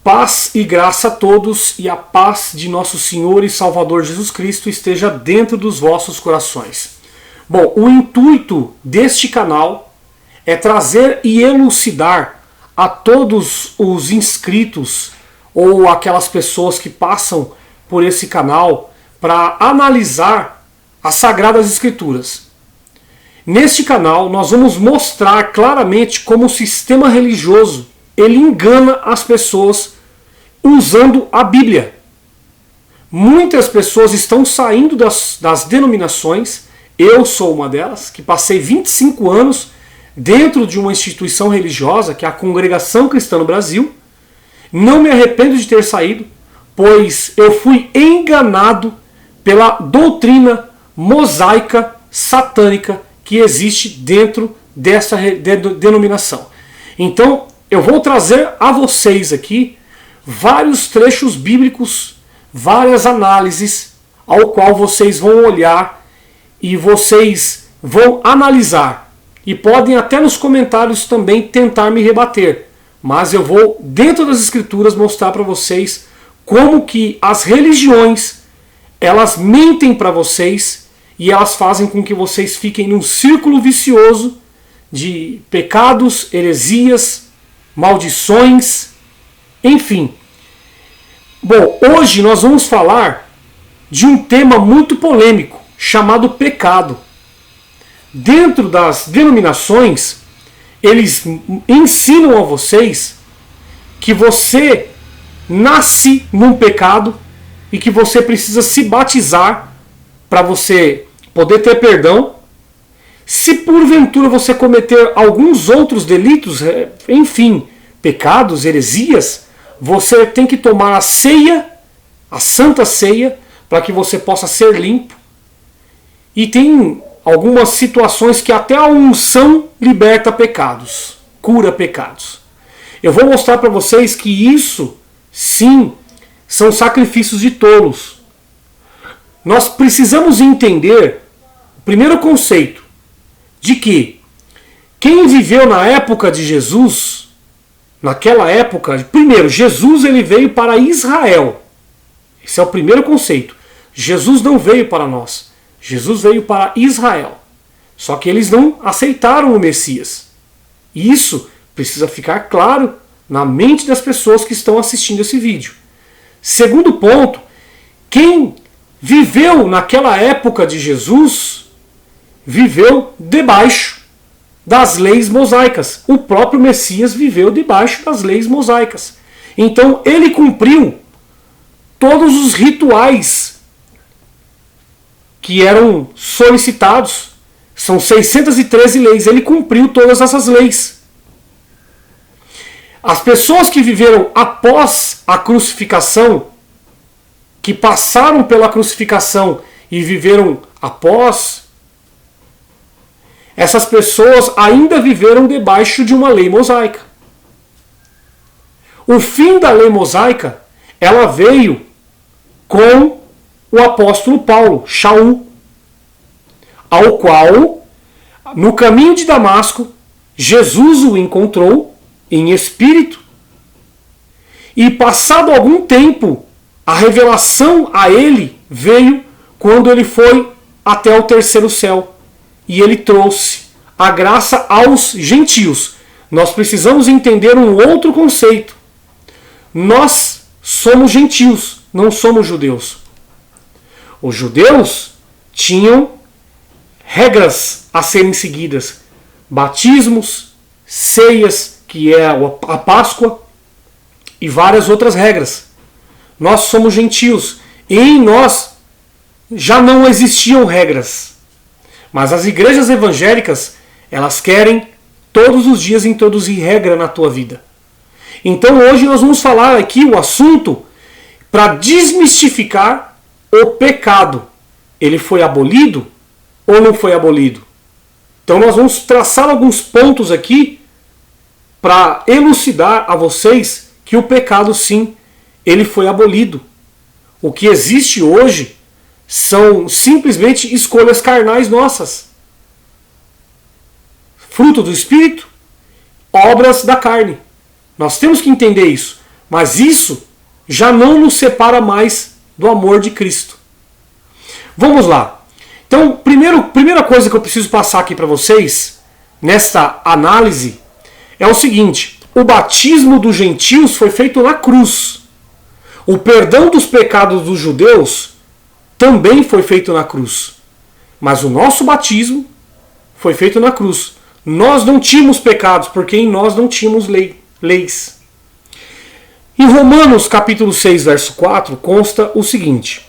Paz e graça a todos, e a paz de nosso Senhor e Salvador Jesus Cristo esteja dentro dos vossos corações. Bom, o intuito deste canal é trazer e elucidar a todos os inscritos ou aquelas pessoas que passam por esse canal para analisar as Sagradas Escrituras. Neste canal nós vamos mostrar claramente como o sistema religioso ele engana as pessoas usando a Bíblia. Muitas pessoas estão saindo das denominações, eu sou uma delas, que passei 25 anos dentro de uma instituição religiosa, que é a Congregação Cristã no Brasil. Não me arrependo de ter saído, pois eu fui enganado pela doutrina mosaica satânica que existe dentro dessa denominação. Então, eu vou trazer a vocês aqui vários trechos bíblicos, várias análises, ao qual vocês vão olhar e vocês vão analisar. E podem até nos comentários também tentar me rebater. Mas eu vou, dentro das Escrituras, mostrar para vocês como que as religiões, elas mentem para vocês e elas fazem com que vocês fiquem num círculo vicioso de pecados, heresias, maldições, enfim. Bom, hoje nós vamos falar de um tema muito polêmico, chamado pecado. Dentro das denominações, eles ensinam a vocês que você nasce num pecado e que você precisa se batizar para você poder ter perdão. Se porventura você cometer alguns outros delitos, enfim, pecados, heresias, você tem que tomar a ceia, a santa ceia, para que você possa ser limpo. E tem algumas situações que até a unção liberta pecados, cura pecados. Eu vou mostrar para vocês que isso, sim, são sacrifícios de tolos. Nós precisamos entender o primeiro conceito, de que quem viveu na época de Jesus, naquela época, primeiro, Jesus ele veio para Israel. Esse é o primeiro conceito. Jesus não veio para nós. Jesus veio para Israel. Só que eles não aceitaram o Messias. E isso precisa ficar claro na mente das pessoas que estão assistindo esse vídeo. Segundo ponto, quem viveu naquela época de Jesus viveu debaixo das leis mosaicas. O próprio Messias viveu debaixo das leis mosaicas. Então ele cumpriu todos os rituais que eram solicitados. São 613 leis. Ele cumpriu todas essas leis. As pessoas que viveram após a crucificação, que passaram pela crucificação e viveram após, essas pessoas ainda viveram debaixo de uma lei mosaica. O fim da lei mosaica, ela veio com o apóstolo Paulo, Shaul, ao qual, no caminho de Damasco, Jesus o encontrou em espírito, e passado algum tempo, a revelação a ele veio quando ele foi até o terceiro céu. E ele trouxe a graça aos gentios. Nós precisamos entender um outro conceito. Nós somos gentios, não somos judeus. Os judeus tinham regras a serem seguidas. Batismos, ceias, que é a Páscoa, e várias outras regras. Nós somos gentios. E em nós já não existiam regras. Mas as igrejas evangélicas, elas querem todos os dias introduzir regra na tua vida. Então hoje nós vamos falar aqui o assunto para desmistificar o pecado. Ele foi abolido ou não foi abolido? Então nós vamos traçar alguns pontos aqui para elucidar a vocês que o pecado sim, ele foi abolido. O que existe hoje são simplesmente escolhas carnais nossas. Fruto do Espírito, obras da carne. Nós temos que entender isso. Mas isso já não nos separa mais do amor de Cristo. Vamos lá. Então, primeira coisa que eu preciso passar aqui para vocês, nesta análise, é o seguinte: o batismo dos gentios foi feito na cruz. O perdão dos pecados dos judeus também foi feito na cruz. Mas o nosso batismo foi feito na cruz. Nós não tínhamos pecados, porque em nós não tínhamos leis. Em Romanos capítulo 6, verso 4, consta o seguinte: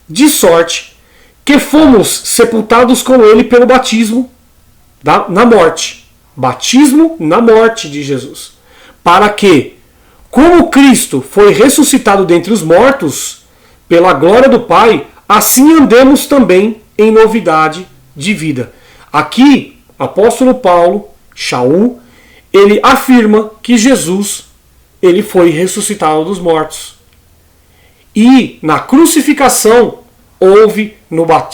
de sorte que fomos sepultados com ele pelo batismo na morte. Batismo na morte de Jesus. Para que, como Cristo foi ressuscitado dentre os mortos, pela glória do Pai, assim andemos também em novidade de vida. Aqui, apóstolo Paulo, Shaul, ele afirma que Jesus ele foi ressuscitado dos mortos. E na crucificação houve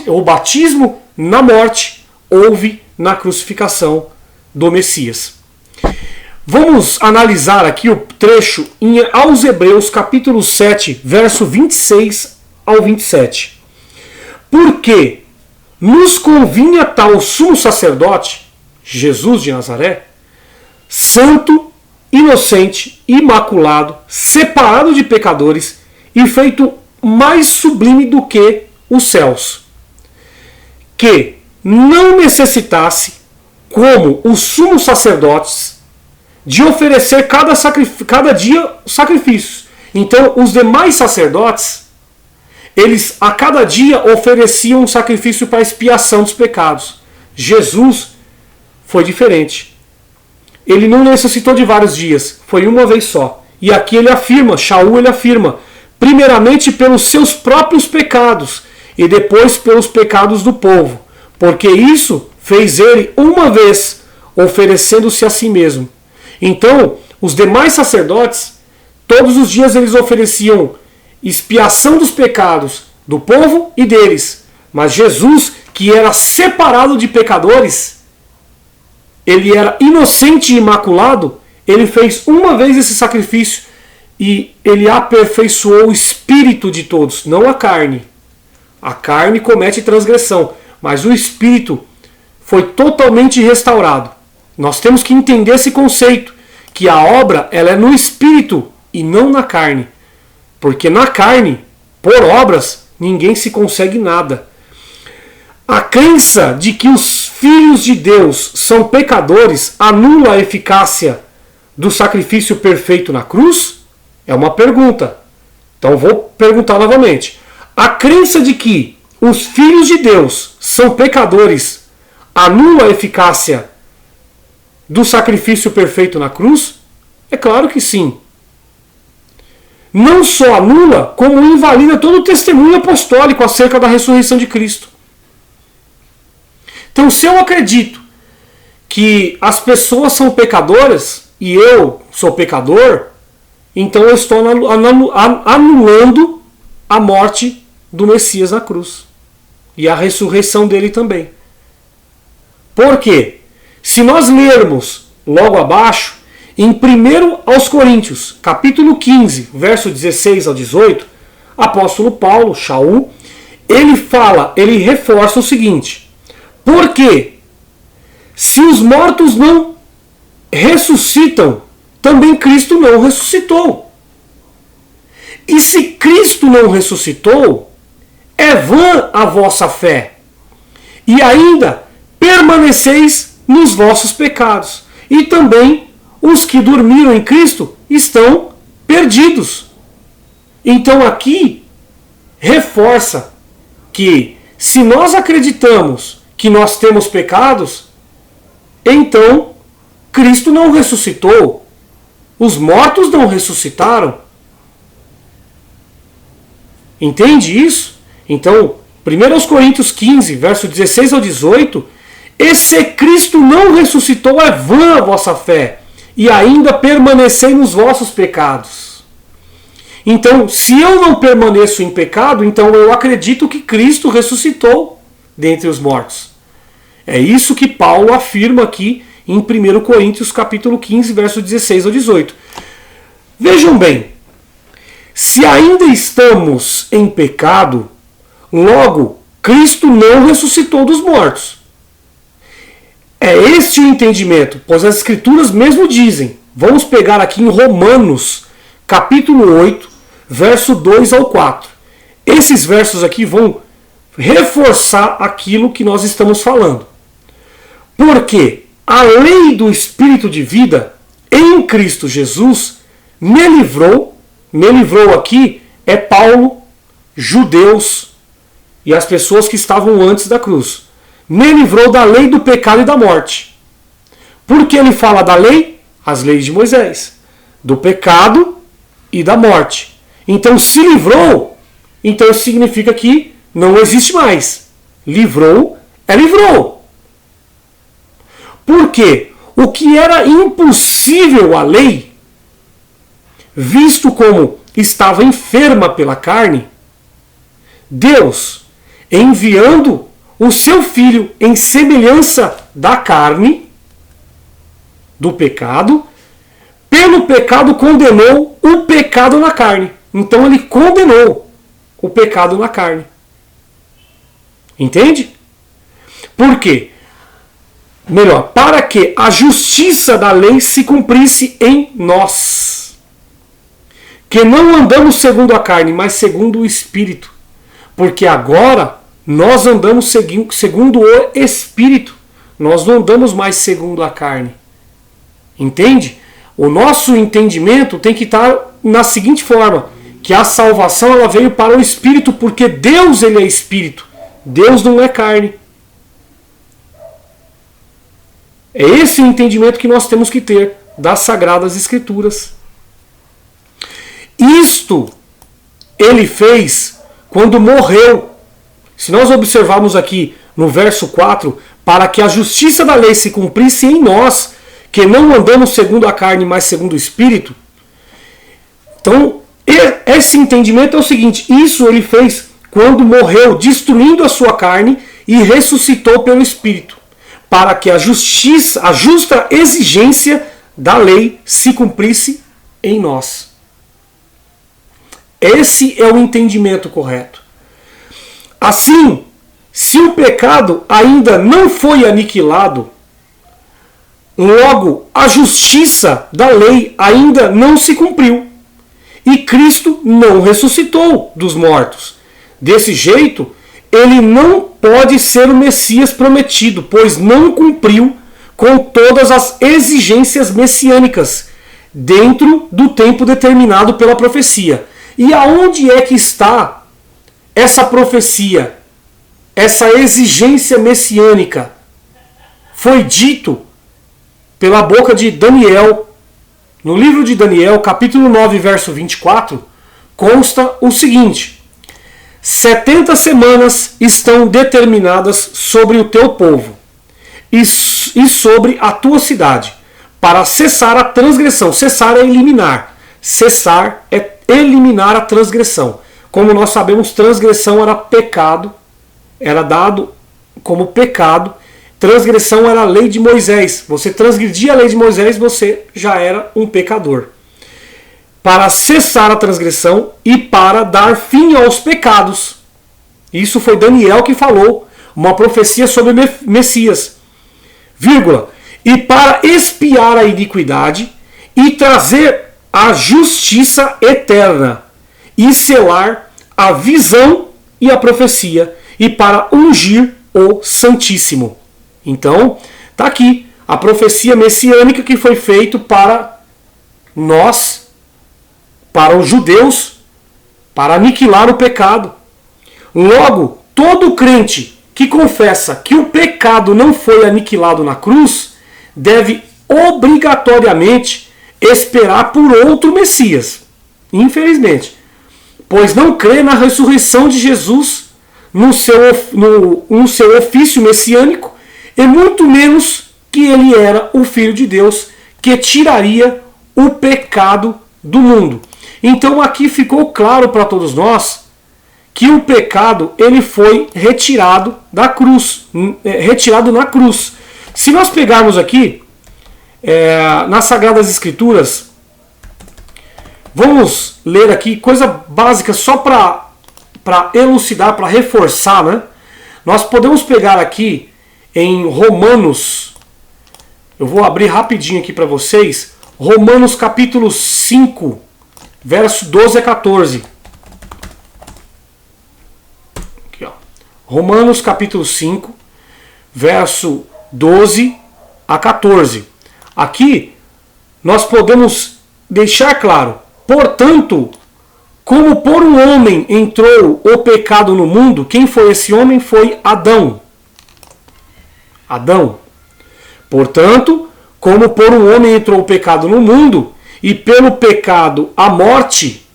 o batismo na morte, houve na crucificação do Messias. Vamos analisar aqui o trecho aos Hebreus, capítulo 7, verso 26 ao 27. Porque nos convinha tal sumo sacerdote, Jesus de Nazaré, santo, inocente, imaculado, separado de pecadores e feito mais sublime do que os céus, que não necessitasse, como os sumos sacerdotes, de oferecer cada dia sacrifícios. Então, os demais sacerdotes, eles a cada dia ofereciam um sacrifício para expiação dos pecados. Jesus foi diferente. Ele não necessitou de vários dias, foi uma vez só. E aqui ele afirma, Shaul ele afirma, primeiramente pelos seus próprios pecados e depois pelos pecados do povo, porque isso fez ele uma vez, oferecendo-se a si mesmo. Então, os demais sacerdotes, todos os dias eles ofereciam expiação dos pecados do povo e deles. Mas Jesus, que era separado de pecadores, ele era inocente e imaculado, ele fez uma vez esse sacrifício e ele aperfeiçoou o espírito de todos, não a carne. A carne comete transgressão, mas o espírito foi totalmente restaurado. Nós temos que entender esse conceito, que a obra ela é no espírito e não na carne. Porque na carne, por obras, ninguém se consegue nada. A crença de que os filhos de Deus são pecadores anula a eficácia do sacrifício perfeito na cruz? É uma pergunta. Então vou perguntar novamente. A crença de que os filhos de Deus são pecadores anula a eficácia do sacrifício perfeito na cruz? É claro que sim. Não só anula, como invalida todo o testemunho apostólico acerca da ressurreição de Cristo. Então, se eu acredito que as pessoas são pecadoras e eu sou pecador, então eu estou anulando a morte do Messias na cruz e a ressurreição dele também. Por quê? Se nós lermos logo abaixo, em 1 aos Coríntios, capítulo 15, verso 16 ao 18, apóstolo Paulo, Shaul, ele reforça o seguinte: porque se os mortos não ressuscitam, também Cristo não ressuscitou. E se Cristo não ressuscitou, é vã a vossa fé, e ainda permaneceis nos vossos pecados. E também os que dormiram em Cristo estão perdidos. Então aqui reforça que se nós acreditamos que nós temos pecados, então Cristo não ressuscitou. Os mortos não ressuscitaram. Entende isso? Então, 1 Coríntios 15, verso 16 ao 18, e se Cristo não ressuscitou, é vã a vossa fé, e ainda permanecei nos vossos pecados. Então, se eu não permaneço em pecado, então eu acredito que Cristo ressuscitou dentre os mortos. É isso que Paulo afirma aqui em 1 Coríntios capítulo 15, verso 16 ao 18. Vejam bem, Se ainda estamos em pecado, logo Cristo não ressuscitou dos mortos. É este o entendimento, pois as Escrituras mesmo dizem. Vamos pegar aqui em Romanos, capítulo 8, verso 2 ao 4. Esses versos aqui vão reforçar aquilo que nós estamos falando. Porque a lei do Espírito de vida em Cristo Jesus me livrou aqui é Paulo, judeus e as pessoas que estavam antes da cruz. Me livrou da lei do pecado e da morte. Por que ele fala da lei? As leis de Moisés. Do pecado e da morte. Então, se livrou, então isso significa que não existe mais. Livrou, livrou. Por quê? O que era impossível à lei, visto como estava enferma pela carne, Deus, enviando o seu Filho em semelhança da carne, do pecado, pelo pecado condenou o pecado na carne. Então ele condenou o pecado na carne. Entende? Por quê? Melhor, para que a justiça da lei se cumprisse em nós, que não andamos segundo a carne, mas segundo o Espírito. Porque agora nós andamos segundo o Espírito. Nós não andamos mais segundo a carne. Entende? O nosso entendimento tem que estar na seguinte forma, que a salvação ela veio para o Espírito, porque Deus ele é Espírito. Deus não é carne. É esse o entendimento que nós temos que ter das Sagradas Escrituras. Isto ele fez quando morreu. Se nós observarmos aqui no verso 4, para que a justiça da lei se cumprisse em nós, que não andamos segundo a carne, mas segundo o Espírito. Então, esse entendimento é o seguinte, isso ele fez quando morreu, destruindo a sua carne e ressuscitou pelo Espírito, para que a justa exigência da lei se cumprisse em nós. Esse é o entendimento correto. Assim, se o pecado ainda não foi aniquilado, logo a justiça da lei ainda não se cumpriu. E Cristo não ressuscitou dos mortos. Desse jeito, ele não pode ser o Messias prometido, pois não cumpriu com todas as exigências messiânicas dentro do tempo determinado pela profecia. E aonde é que está essa profecia, essa exigência messiânica? Foi dito pela boca de Daniel. No livro de Daniel, capítulo 9, verso 24, consta o seguinte: 70 semanas estão determinadas sobre o teu povo e sobre a tua cidade, para cessar a transgressão. Cessar é eliminar. Cessar é eliminar a transgressão. Como nós sabemos, transgressão era pecado, era dado como pecado. Transgressão era a lei de Moisés. Você transgredia a lei de Moisés, você já era um pecador. Para cessar a transgressão e para dar fim aos pecados. Isso foi Daniel que falou, uma profecia sobre Messias. Vírgula. E para expiar a iniquidade e trazer a justiça eterna e selar a visão e a profecia e para ungir o Santíssimo. Então, está aqui a profecia messiânica que foi feita para nós, para os judeus, para aniquilar o pecado. Logo, todo crente que confessa que o pecado não foi aniquilado na cruz, deve obrigatoriamente esperar por outro Messias. Infelizmente. Pois não crê na ressurreição de Jesus, no seu ofício messiânico, e muito menos que ele era o Filho de Deus que tiraria o pecado do mundo. Então aqui ficou claro para todos nós que o pecado ele foi retirado da cruz, retirado na cruz. Se nós pegarmos aqui nas Sagradas Escrituras, Vamos ler aqui coisa básica só para elucidar, para reforçar, né? Nós podemos pegar aqui em Romanos, eu vou abrir rapidinho aqui para vocês, Romanos capítulo 5, verso 12 a 14. Aqui, ó. Romanos capítulo 5, verso 12 a 14. Aqui nós podemos deixar claro, portanto, como por um homem entrou o pecado no mundo, quem foi esse homem? Foi Adão. Adão. Portanto, como por um homem entrou o pecado no mundo, e pelo pecado a morte,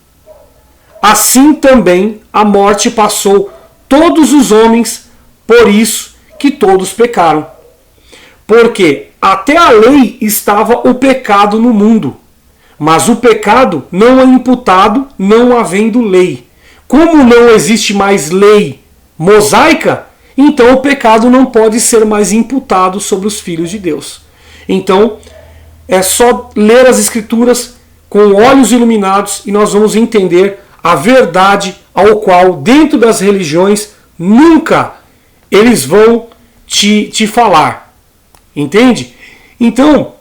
assim também a morte passou todos os homens, por isso que todos pecaram. Porque até a lei estava o pecado no mundo, mas o pecado não é imputado não havendo lei. Como não existe mais lei mosaica, então o pecado não pode ser mais imputado sobre os filhos de Deus. Então, é só ler as Escrituras com olhos iluminados e nós vamos entender a verdade ao qual, dentro das religiões, nunca eles vão te falar. Entende? Então,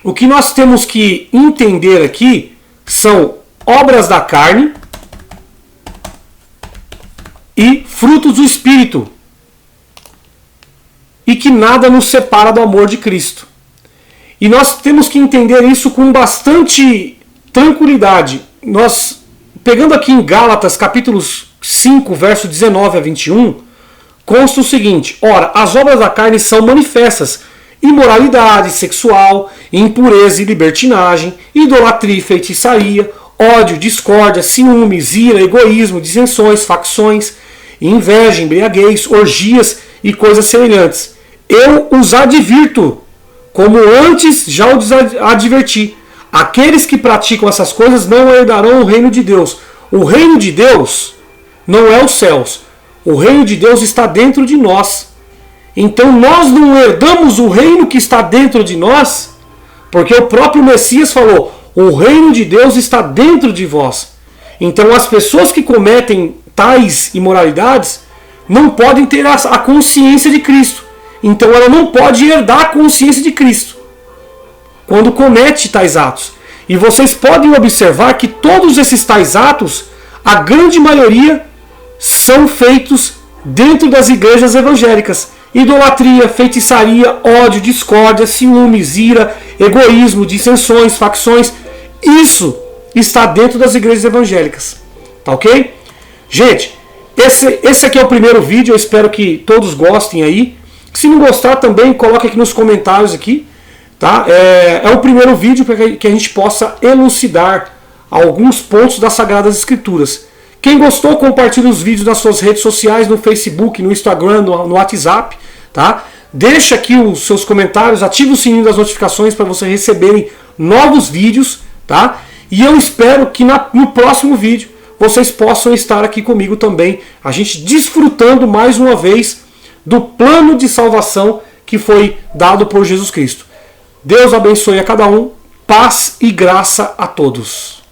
o que nós temos que entender aqui são obras da carne e frutos do Espírito. E que nada nos separa do amor de Cristo. E nós temos que entender isso com bastante tranquilidade. Nós, pegando aqui em Gálatas, capítulos 5, verso 19 a 21, consta o seguinte: ora, as obras da carne são manifestas: imoralidade sexual, impureza e libertinagem, idolatria e feitiçaria, ódio, discórdia, ciúmes, ira, egoísmo, dissensões, facções, inveja, embriaguez, orgias e coisas semelhantes. Eu os advirto, como antes já os adverti. Aqueles que praticam essas coisas não herdarão o reino de Deus. O reino de Deus não é os céus. O reino de Deus está dentro de nós. Então nós não herdamos o reino que está dentro de nós, porque o próprio Messias falou: o reino de Deus está dentro de vós. Então as pessoas que cometem tais imoralidades não podem ter a consciência de Cristo. Então ela não pode herdar a consciência de Cristo quando comete tais atos. E vocês podem observar que todos esses tais atos, a grande maioria, são feitos dentro das igrejas evangélicas. Idolatria, feitiçaria, ódio, discórdia, ciúmes, ira, egoísmo, dissensões, facções. Isso está dentro das igrejas evangélicas. Tá ok? Gente, esse aqui é o primeiro vídeo. Eu espero que todos gostem aí. Se não gostar também, coloque aqui nos comentários aqui. Tá? É o primeiro vídeo para que a gente possa elucidar alguns pontos das Sagradas Escrituras. Quem gostou, compartilhe os vídeos nas suas redes sociais, no Facebook, no Instagram, no WhatsApp. Tá? Deixa aqui os seus comentários, ative o sininho das notificações para vocês receberem novos vídeos. Tá? E eu espero que no próximo vídeo vocês possam estar aqui comigo também, a gente desfrutando mais uma vez do plano de salvação que foi dado por Jesus Cristo. Deus abençoe a cada um, paz e graça a todos.